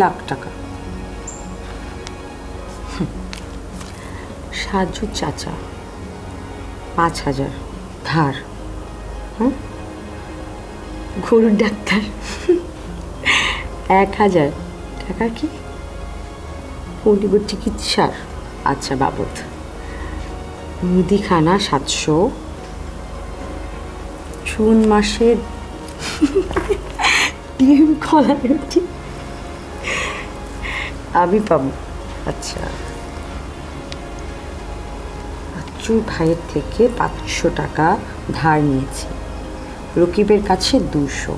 লাখ টাকা। সাজু চাচা 5,000 ধার। গরুর ডাক্তার 1,000 টাকা কি পরিবার চিকিৎসার আচ্ছা বাবদ। মুদিখানা 700, জুন মাসের ডিম কলা রুটি আমি পাবো। আচ্ছা, আচ্চুর ভাইয়ের থেকে 500 টাকা ধার নিয়েছি, রকিবের কাছে 200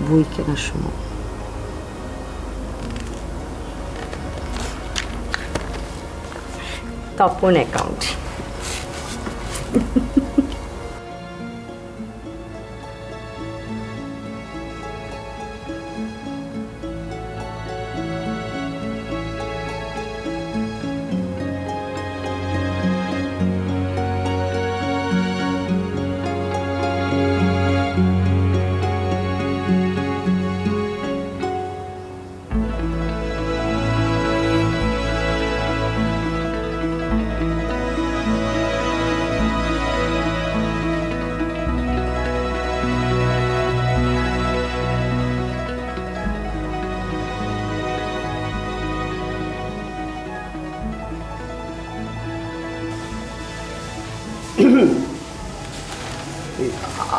বই কেনার সময়। তপন অ্যাকাউন্ট।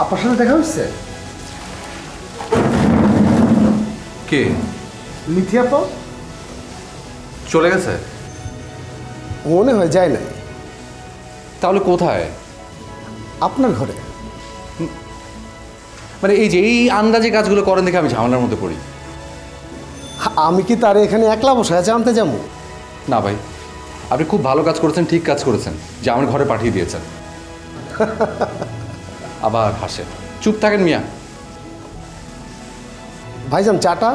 আপনার সাথে দেখা হচ্ছে? কে? মিথি আপা চলে গেছে? মনে হয় যায় নাই। তাহলে কোথায়? আপনার ঘরে। মানে এই যে এই আন্দাজে কাজগুলো করেন দেখে আমি ঝামেলার মধ্যে পড়ি। আমি কি তার এখানে একলা বসে আছে আনতে যাবো? না ভাই, আপনি খুব ভালো কাজ করেছেন, ঠিক কাজ করেছেন যে আমার ঘরে পাঠিয়ে দিয়েছেন। আবার হাসেন। চুপ থাকেন মিয়া। ভাইজান চাটা?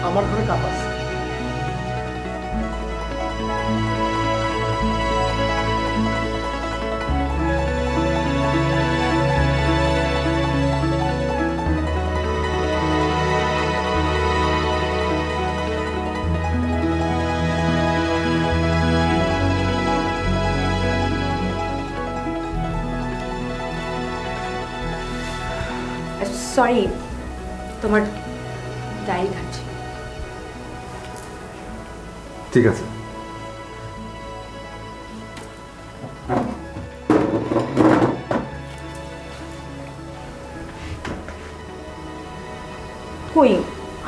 আমার ঘরে কাপ আছে। সরি, তোমার ডায়েরি ঘাটছি। ঠিক আছে। কই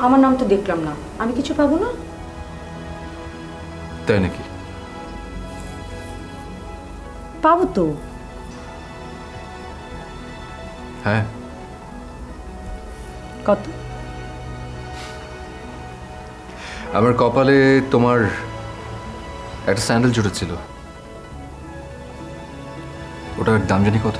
আমার নাম তো দেখলাম না, আমি কিছু পাবো না? তাই নাকি? পাবো তো। হ্যাঁ। কত? আমার কপালে তোমার একটা স্যান্ডেল জুটেছিল, ওটার দাম জানি কত?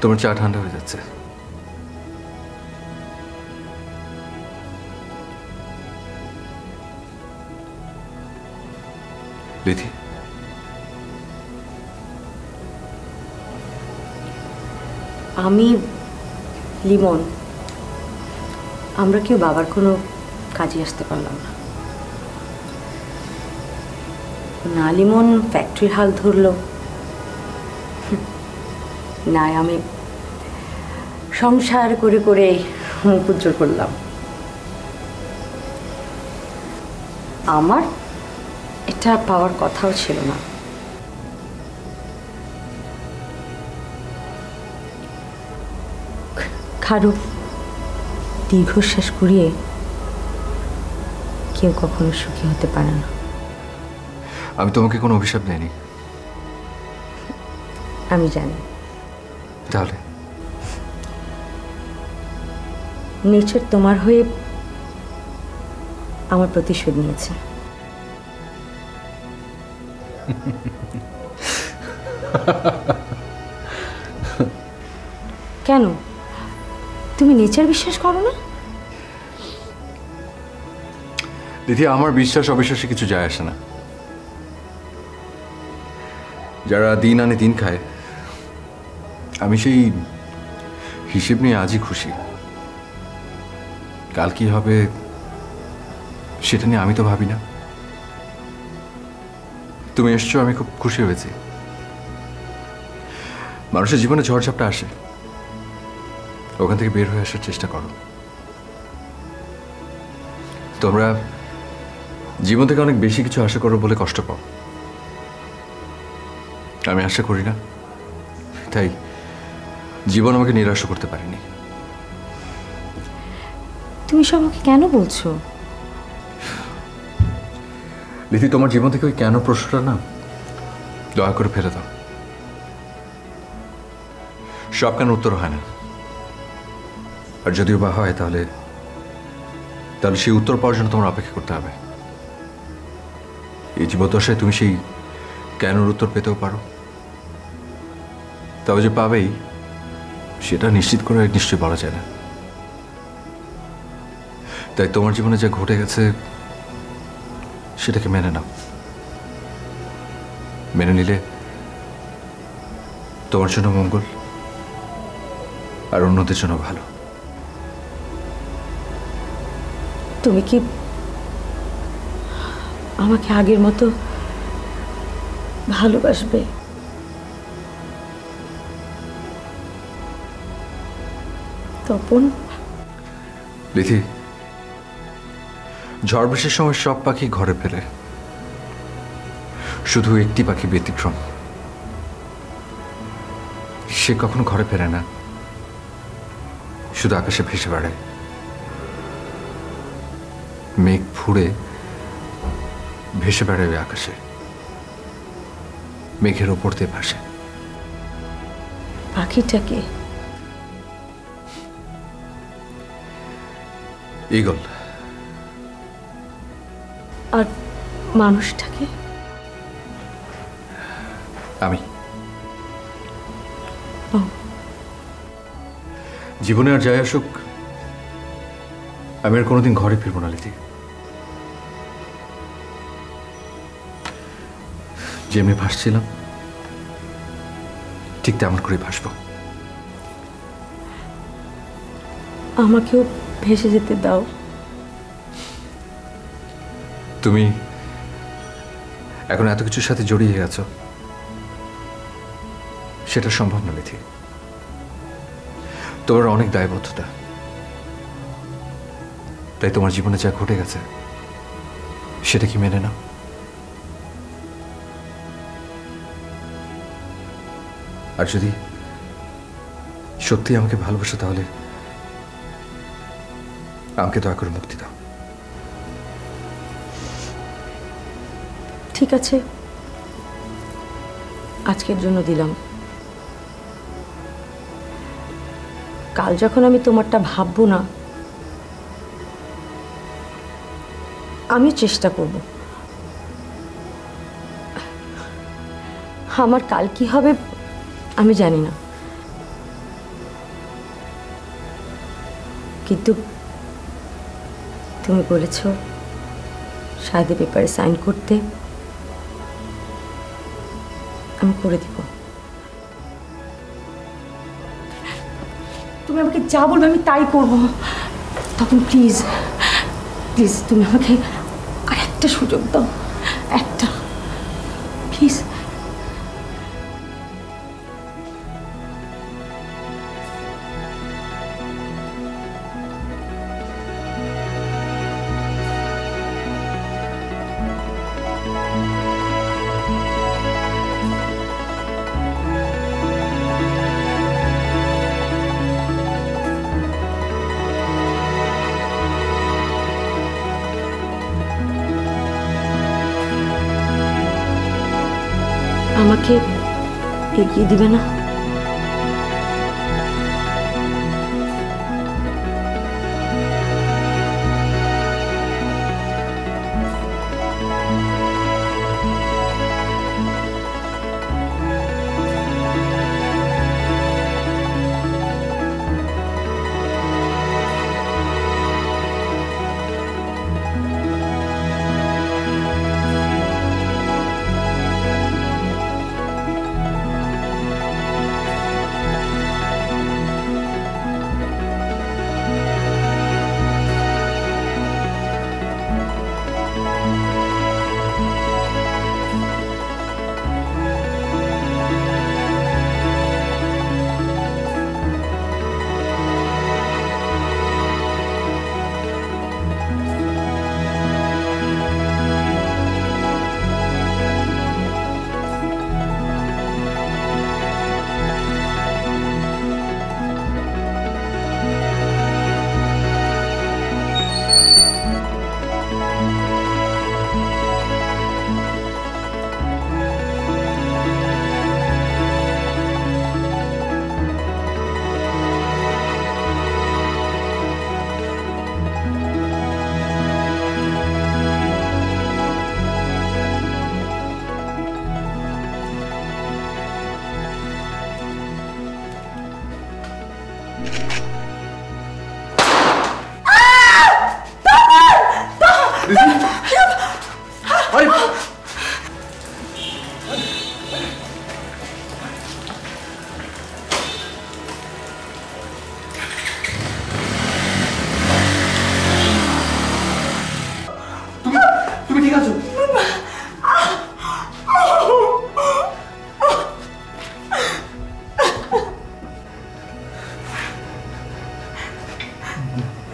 তোমার চা ঠান্ডা হয়ে যাচ্ছে। বিথি, আমি লিমন, আমরা কেউ বাবার কোনো কাজে আসতে পারলাম না। না লিমন ফ্যাক্টরির হাল ধরলো, না আমি সংসার করে করে মুখ উজ্জ্বল করলাম। আমার এটা পাওয়ার কথাও ছিল না। কারো দীর্ঘশ্বাস করিয়ে কেউ কখনো সুখী হতে পারে না। আমি তোমাকে কোনো অভিশাপ দেইনি। আমি জানি, তাহলে নেচার তোমার হয়ে আমার প্রতিশোধ নিয়েছে। কেন তুমি নেচার বিশ্বাস করো না? দিদি, আমার বিশ্বাস অবিশ্বাসে কিছু যায় আসে না। যারা দিন আনে দিন খায়, আমি সেই হিসেব নিয়ে আজই খুশি। কাল কি হবে সেটা নিয়ে আমি তো ভাবি না। তুমি এসছো, আমি খুব খুশি হয়েছি। মানুষের জীবনে ঝড়ঝাপটা আসে, ওখান থেকে বের হয়ে আসার চেষ্টা করো। তোমরা জীবন থেকে অনেক বেশি কিছু আশা করো বলে কষ্ট পাও। আমি আশা করি না, তাই জীবন আমাকে নিরাশ করতে পারেনি। তুমি সব আমাকে কেন বলছো? লিথি, তোমার জীবন থেকে ওই কেন প্রশ্নটা না দয়া করে ফেলে দাও। সব কেন উত্তর হয় না, আর যদিও বা হয় তাহলে সেই উত্তর পাওয়ার জন্য তোমার অপেক্ষা করতে হবে। এই জীবদ্দশায় তুমি সেই কেনর উত্তর পেতেও পারো, তবে যে পাবেই সেটা নিশ্চিত করে নিশ্চয়ই বলা যায় না। তাই তোমার জীবনে যা ঘটে গেছে সেটাকে মেনে নাও। মেনে নিলে তোমার জন্য মঙ্গল, আর অন্যদের জন্য ভালো। তুমি কি আমাকে আগের মতো ভালোবাসবে? তপন, লিথি, ঝড় বৃষ্টির সময় সব পাখি ঘরে ফেরে, শুধু একটি পাখি ব্যতিক্রম। সে কখনো ঘরে ফেরে না, শুধু আকাশে ভেসে বেড়ায়। মেঘ ফুঁড়ে ভেসে বেড়াবে আকাশে, মেঘের ওপর দিয়ে ভাসে। পাখিটাকে? ঈগল। আর মানুষটাকে? আমি। ও, জীবনে আর যাই আসুক, আমি আর কোনোদিন ঘরে ফিরবো না লিথি। যেমনি ভাসছিলাম ঠিক তেমন করে ভাসবো। আমাকেও ভেসে যেতে দাও। তুমি এখন এত কিছুর সাথে জড়িয়ে গেছো, সেটা সম্ভব না লিথি। তোমার অনেক দায়বদ্ধতা, তাই তোমার জীবনে যা ঘটে গেছে সেটা কি মেনে নাও। আর যদি সত্যি আমাকে ভালোবাসো তাহলে আমাকে দয়া করে মুক্তি দাও। ঠিক আছে, আজকের জন্য দিলাম। কাল যখন আমি তোমারটা ভাববো না, আমি চেষ্টা করব। আমার কাল কি হবে আমি জানি না, কিন্তু তুমি বলেছ শাদি পেপারে সাইন করতে, আমি করে দিব। তুমি আমাকে যা বলবে আমি তাই করব। তখন প্লিজ প্লিজ তুমি আমাকে আর একটা সুযোগ দাও, একটা, প্লিজ। আমাকে এগিয়ে দিবে না?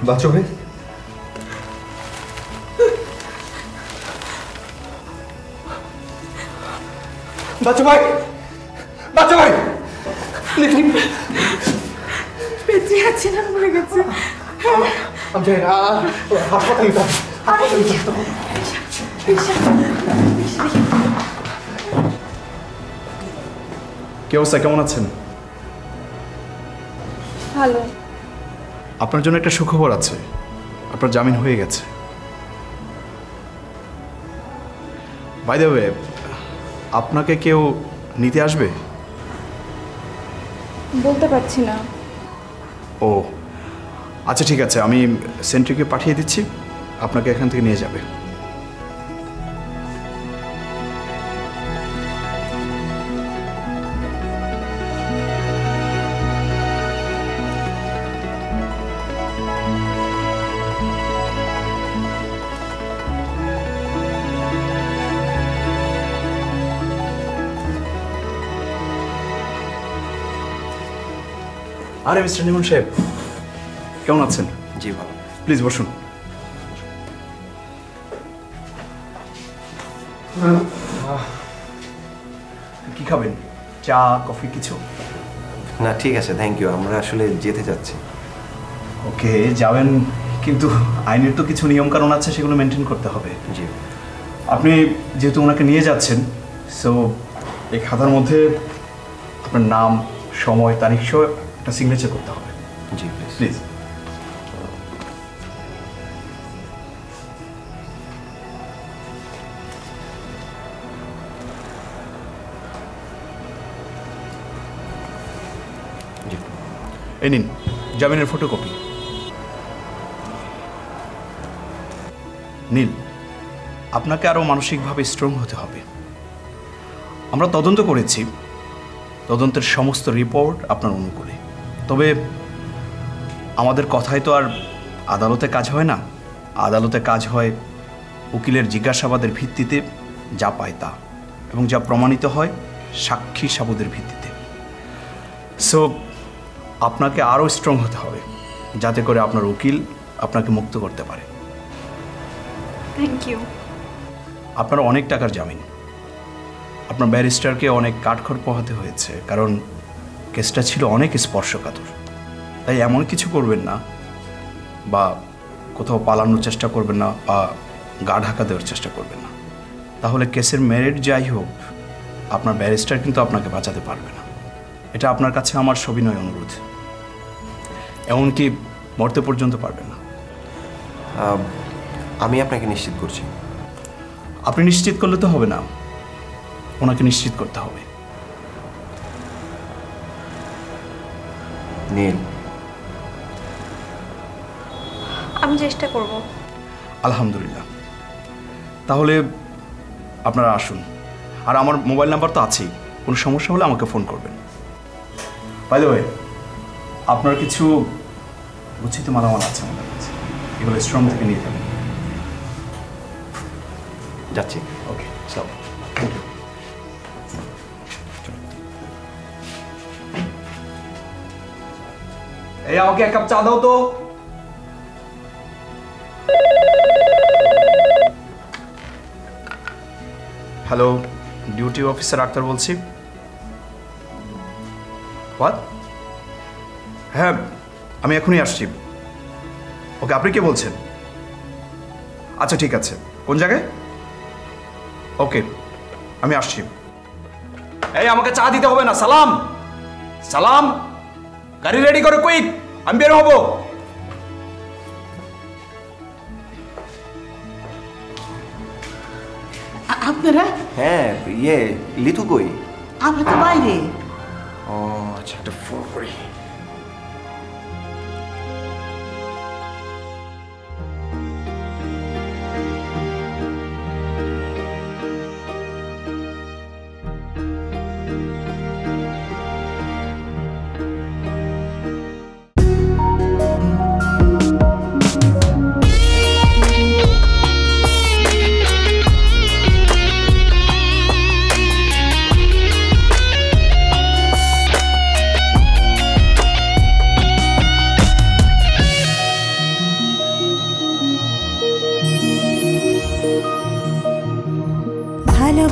বাচ্চা ভাই, বাচ্চা ভাই, বাচ্চা ভাই, বেঁচে আছে না মরে গেছে? আমি যাই না, হাসপাতালে যেতে হবে। কি অবস্থা, কেমন আছেন? ভালো। আপনার জন্য একটা সুখবর আছে, আপনার জামিন হয়ে গেছে। বাই দ্য ওয়ে, আপনাকে কেউ নিতে আসবে? বলতে পারছি না। ও আচ্ছা, ঠিক আছে, আমি সেন্ট্রিকে পাঠিয়ে দিচ্ছি, আপনাকে এখান থেকে নিয়ে যাবে। আরে মিস্টার নিমন সাহেব, কেমন আছেন? জি ভালো। প্লিজ বসুন। কি খাবেন? চা, কফি কিছু? না ঠিক আছে, থ্যাংক ইউ, আমরা আসলে যেতে যাচ্ছি। ওকে, যাবেন, কিন্তু আইনের তো কিছু নিয়মকানুন আছে, সেগুলো মেনটেন করতে হবে। জি। আপনি যেহেতু ওনাকে নিয়ে যাচ্ছেন, সো এই খাতার মধ্যে আপনার নাম, সময়, তারিখ সহ একটা সিগনেচার করতে হবে। জি প্লিজ। প্লিজ। জি। এই নিন জামিনের ফটোকপি। নীল, আপনাকে আরও মানসিকভাবে স্ট্রং হতে হবে। আমরা তদন্ত করেছি, তদন্তের সমস্ত রিপোর্ট আপনার অনুকূলে। তবে আমাদের কথায় তো আর আদালতে কাজ হয় না। আদালতে কাজ হয় উকিলের জিজ্ঞাসাবাদের ভিত্তিতে, যা পায় তা, এবং যা প্রমাণিত হয় সাক্ষী সাবুদের ভিত্তিতে। সো আপনাকে আরও স্ট্রং হতে হবে, যাতে করে আপনার উকিল আপনাকে মুক্ত করতে পারে। Thank you. আপনার অনেক টাকার জামিন। আপনার ব্যারিস্টারকে অনেক কাঠখড় পোহাতে হয়েছে, কারণ কেসটা ছিল অনেক স্পর্শকাতর। তাই এমন কিছু করবেন না, বা কোথাও পালানোর চেষ্টা করবেন না, বা গা ঢাকা দেওয়ার চেষ্টা করবেন না। তাহলে কেসের মেরিট যাই হোক, আপনার ব্যারিস্টার কিন্তু আপনাকে বাঁচাতে পারবে না। এটা আপনার কাছে আমার সবিনয় অনুরোধ। এমনকি মরতে পর্যন্ত পারবেন না। আমি আপনাকে নিশ্চিত করছি। আপনি নিশ্চিত করলে তো হবে না, ওনাকে নিশ্চিত করতে হবে। নীল, আমি চেষ্টা করব। আলহামদুলিল্লাহ। তাহলে আপনারা আসুন, আর আমার মোবাইল নাম্বার তো আছেই, কোনো সমস্যা হলে আমাকে ফোন করবেন। বাই দ্য ওয়ে, আপনার কিছু গচ্ছিত মালামাল আছে আমাদের কাছে, এগুলো স্ট্রং থেকে নিয়ে যাবেন। যাচ্ছি। ওকে, চলো, থ্যাংক ইউ। এই আমাকে এক কাপ চা দাও তো। হ্যালো, ডিউটি অফিসার আক্তার বলছি। হোয়াট? হ্যাঁ, আমি এখনই আসছি। ওকে, আপনি কে বলছেন? আচ্ছা ঠিক আছে, কোন জায়গায়? ওকে, আমি আসছি। এই আমাকে চা দিতে হবে না। সালাম, সালাম, গাড়ি রেডি করো, কুইক, আমি বের হব। আপনারা? হ্যাঁ, লিথু কই? আমরা তো বাইরে। ও আচ্ছা, একটা ফোন করি।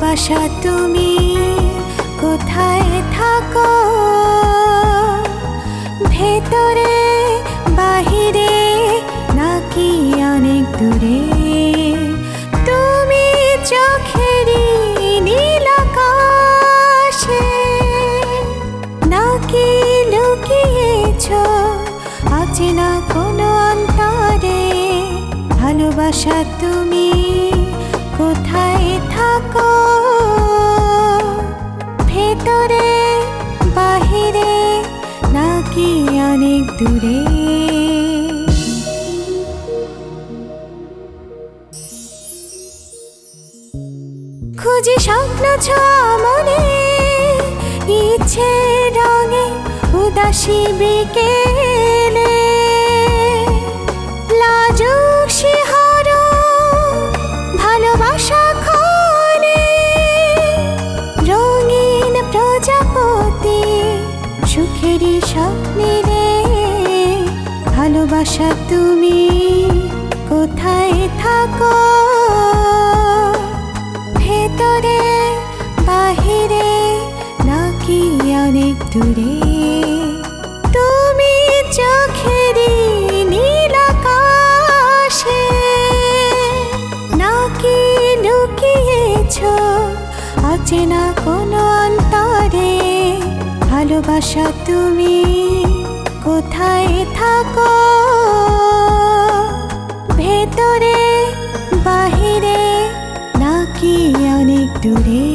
ভালোবাসা তুমি কোথায় থাকো, ভেতরে বাহিরে নাকি অনেক দূরে, তুমি চোখেরই নীল আকাশে নাকি লুকিয়েছো অচেনা কোনো অন্তরে, ভালোবাসা তুমি কোথায় থাকো, ভেতরে বাহিরে নাকি অনেক দূরে। খুঁজি স্বপ্ন ছোঁয়া মনে, ইচ্ছে রঙে উদাসী বিকেলে, লাজুক শিহরণ ভালোবাসা ক্ষণে, রঙিন প্রজাপতি সুখেরই স্বপ্নে রে, ভালোবাসা তুমি কোথায় থাকো, ভেতরে বাহিরে নাকি অনেক দূরে, তুমি চোখেরই নীল আকাশে নাকি লুকিয়েছো অচেনা কোনো অন্তরে, ভালোবাসা তুমি কোথায় থাকো, ভেতরে বাহিরে নাকি অনেক দূরে।